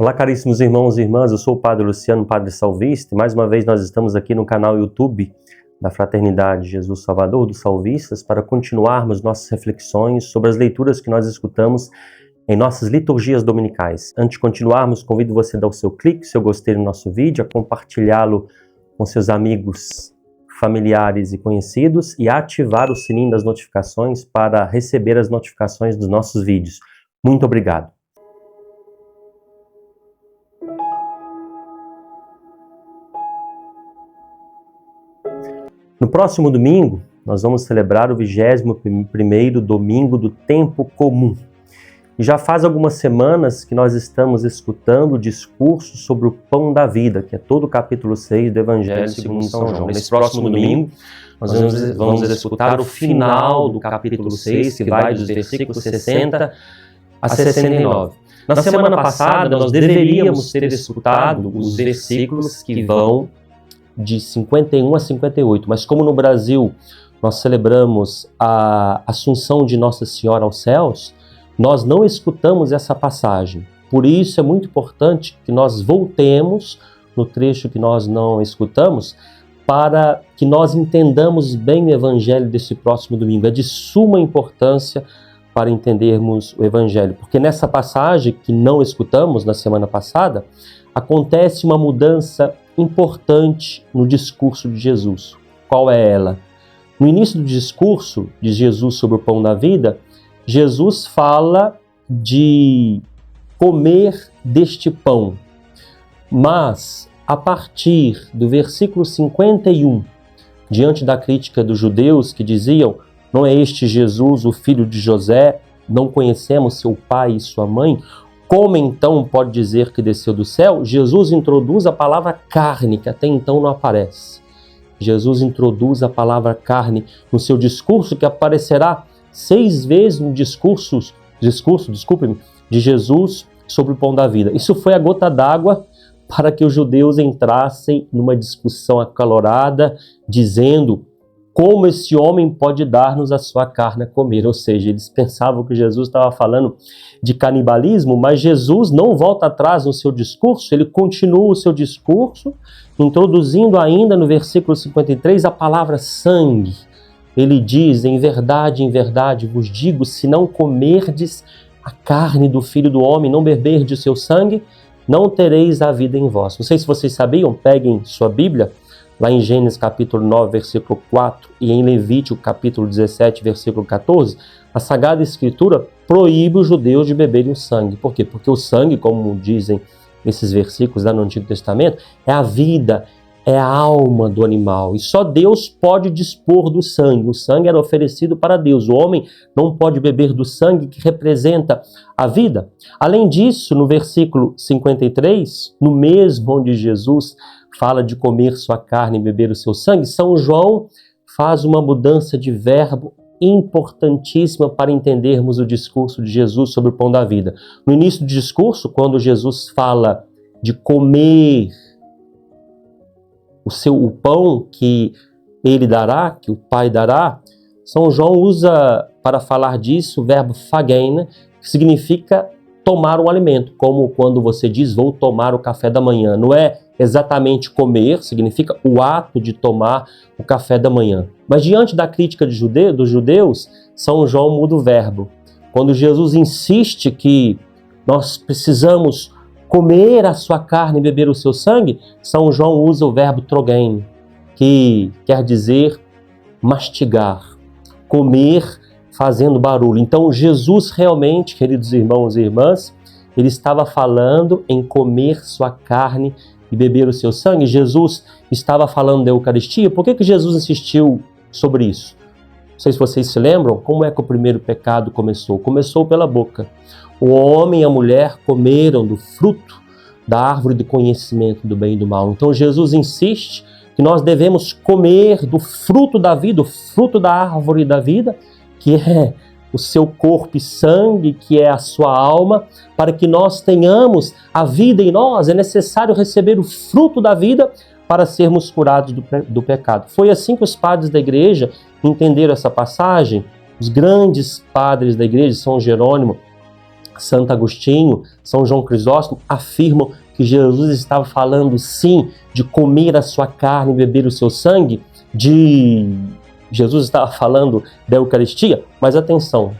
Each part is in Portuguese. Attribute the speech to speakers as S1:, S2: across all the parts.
S1: Olá, caríssimos irmãos e irmãs, eu sou o Padre Luciano, Padre Salvista, e mais uma vez nós estamos aqui no canal YouTube da Fraternidade Jesus Salvador dos Salvistas para continuarmos nossas reflexões sobre as leituras que nós escutamos em nossas liturgias dominicais. Antes de continuarmos, convido você a dar o seu clique, seu gostei no nosso vídeo, a compartilhá-lo com seus amigos, familiares e conhecidos e a ativar o sininho das notificações para receber as notificações dos nossos vídeos. Muito obrigado. No próximo domingo, nós vamos celebrar o 21º domingo do Tempo Comum. E já faz algumas semanas que nós estamos escutando o discurso sobre o pão da vida, que é todo o capítulo 6 do Evangelho segundo São João. Nesse próximo domingo, nós vamos escutar o final do capítulo 6, que vai dos versículos 60 a 69. Na semana passada, nós deveríamos ter escutado os versículos que vão de 51 a 58, mas como no Brasil nós celebramos a Assunção de Nossa Senhora aos céus, nós não escutamos essa passagem. Por isso é muito importante que nós voltemos no trecho que nós não escutamos, para que nós entendamos bem o Evangelho desse próximo domingo. É de suma importância para entendermos o Evangelho, porque nessa passagem que não escutamos na semana passada, acontece uma mudança importante no discurso de Jesus. Qual é ela? No início do discurso de Jesus sobre o pão da vida, Jesus fala de comer deste pão. Mas, a partir do versículo 51, diante da crítica dos judeus que diziam: não é este Jesus, o filho de José? Não conhecemos seu pai e sua mãe? Como então pode dizer que desceu do céu? Jesus introduz a palavra carne, que até então não aparece. Jesus introduz a palavra carne no seu discurso, que aparecerá 6 vezes no discurso de Jesus sobre o pão da vida. Isso foi a gota d'água para que os judeus entrassem numa discussão acalorada, dizendo: como esse homem pode dar-nos a sua carne a comer? Ou seja, eles pensavam que Jesus estava falando de canibalismo, mas Jesus não volta atrás no seu discurso, ele continua o seu discurso, introduzindo ainda no versículo 53 a palavra sangue. Ele diz: em verdade vos digo, se não comerdes a carne do Filho do Homem, não beberdes o seu sangue, não tereis a vida em vós. Não sei se vocês sabiam, peguem sua Bíblia, lá em Gênesis capítulo 9, versículo 4, e em Levítico capítulo 17, versículo 14, a Sagrada Escritura proíbe os judeus de beberem o sangue. Por quê? Porque o sangue, como dizem esses versículos lá no Antigo Testamento, é a vida, é a alma do animal. E só Deus pode dispor do sangue. O sangue era oferecido para Deus. O homem não pode beber do sangue que representa a vida. Além disso, no versículo 53, no mesmo onde Jesus fala de comer sua carne e beber o seu sangue, São João faz uma mudança de verbo importantíssima para entendermos o discurso de Jesus sobre o pão da vida. No início do discurso, quando Jesus fala de comer o pão que ele dará, que o Pai dará, São João usa para falar disso o verbo phagein, que significa tomar um alimento, como quando você diz: vou tomar o café da manhã. Não é exatamente comer, significa o ato de tomar o café da manhã. Mas diante da crítica dos judeus, São João muda o verbo. Quando Jesus insiste que nós precisamos comer a sua carne e beber o seu sangue, São João usa o verbo trogein, que quer dizer mastigar, comer fazendo barulho. Então Jesus realmente, queridos irmãos e irmãs, ele estava falando em comer sua carne e beber o seu sangue. Jesus estava falando da Eucaristia. Por que Jesus insistiu sobre isso? Não sei se vocês se lembram, como é que o primeiro pecado começou? Começou pela boca. O homem e a mulher comeram do fruto da árvore do conhecimento do bem e do mal. Então Jesus insiste que nós devemos comer do fruto da vida, o fruto da árvore da vida, que é o seu corpo e sangue, que é a sua alma. Para que nós tenhamos a vida em nós, é necessário receber o fruto da vida para sermos curados do pecado. Foi assim que os padres da igreja entenderam essa passagem. Os grandes padres da igreja, São Jerônimo, Santo Agostinho, São João Crisóstomo afirmam que Jesus estava falando sim de comer a sua carne e beber o seu sangue, Jesus estava falando da Eucaristia, mas atenção,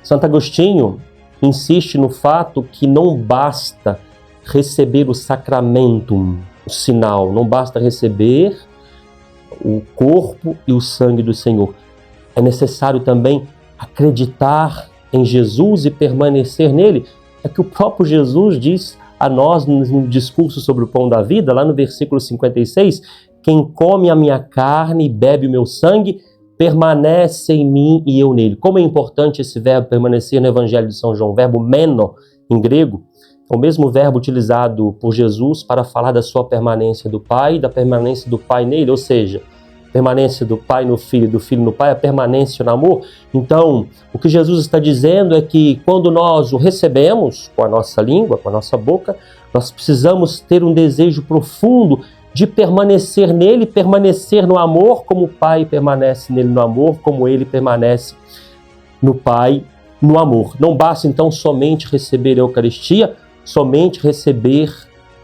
S1: Santo Agostinho insiste no fato que não basta receber o sacramentum, o sinal, não basta receber o corpo e o sangue do Senhor. É necessário também acreditar em Jesus e permanecer nele. É que o próprio Jesus diz a nós no discurso sobre o pão da vida, lá no versículo 56, quem come a minha carne e bebe o meu sangue, permanece em mim e eu nele. Como é importante esse verbo permanecer no Evangelho de São João, o verbo meno, em grego, é o mesmo verbo utilizado por Jesus para falar da sua permanência do Pai, da permanência do Pai nele, ou seja, permanência do Pai no Filho e do Filho no Pai, a permanência no amor. Então, o que Jesus está dizendo é que quando nós o recebemos com a nossa língua, com a nossa boca, nós precisamos ter um desejo profundo de permanecer nele, permanecer no amor, como o Pai permanece nele no amor, como ele permanece no Pai no amor. Não basta então somente receber a Eucaristia, somente receber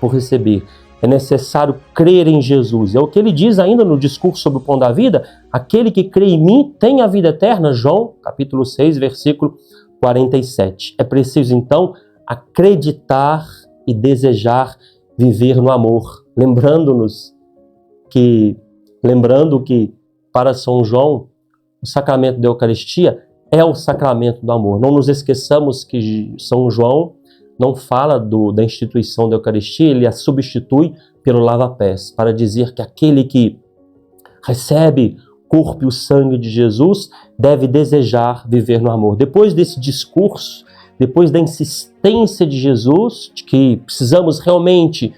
S1: por receber. É necessário crer em Jesus. É o que ele diz ainda no discurso sobre o pão da vida: aquele que crê em mim tem a vida eterna, João, capítulo 6, versículo 47. É preciso então acreditar e desejar viver no amor, lembrando que para São João o sacramento da Eucaristia é o sacramento do amor. Não nos esqueçamos que São João não fala da instituição da Eucaristia, ele a substitui pelo lava-pés, para dizer que aquele que recebe o corpo e o sangue de Jesus deve desejar viver no amor. Depois desse discurso, depois da insistência de Jesus, de que precisamos realmente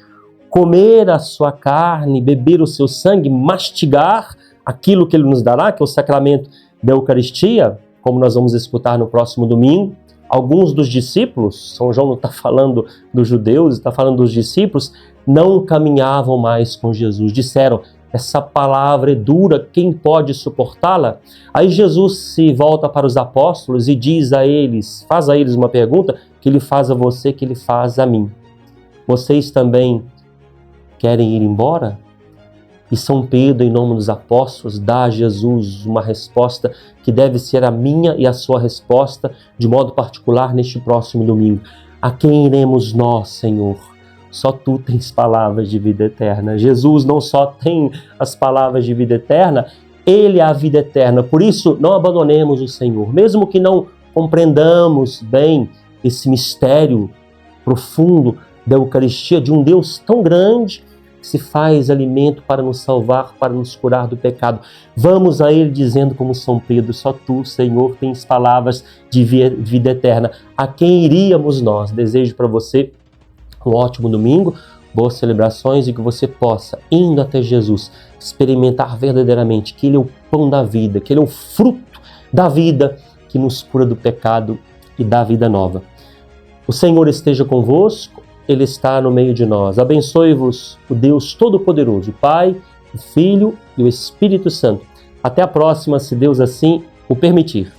S1: comer a sua carne, beber o seu sangue, mastigar aquilo que ele nos dará, que é o sacramento da Eucaristia, como nós vamos escutar no próximo domingo, alguns dos discípulos, São João não está falando dos judeus, está falando dos discípulos, não caminhavam mais com Jesus. Disseram, essa palavra é dura, quem pode suportá-la? Aí Jesus se volta para os apóstolos e diz a eles, faz a eles uma pergunta que ele faz a você, que ele faz a mim. Vocês também querem ir embora? E São Pedro, em nome dos apóstolos, dá a Jesus uma resposta que deve ser a minha e a sua resposta, de modo particular, neste próximo domingo. A quem iremos nós, Senhor? Só Tu tens palavras de vida eterna. Jesus não só tem as palavras de vida eterna, Ele é a vida eterna. Por isso, não abandonemos o Senhor. Mesmo que não compreendamos bem esse mistério profundo da Eucaristia, de um Deus tão grande, que se faz alimento para nos salvar, para nos curar do pecado. Vamos a Ele dizendo como São Pedro, só Tu, Senhor, tens palavras de vida eterna. A quem iríamos nós? Desejo para você um ótimo domingo, boas celebrações e que você possa, indo até Jesus, experimentar verdadeiramente que Ele é o pão da vida, que Ele é o fruto da vida que nos cura do pecado e dá vida nova. O Senhor esteja convosco, Ele está no meio de nós. Abençoe-vos o Deus Todo-Poderoso, o Pai, o Filho e o Espírito Santo. Até a próxima, se Deus assim o permitir.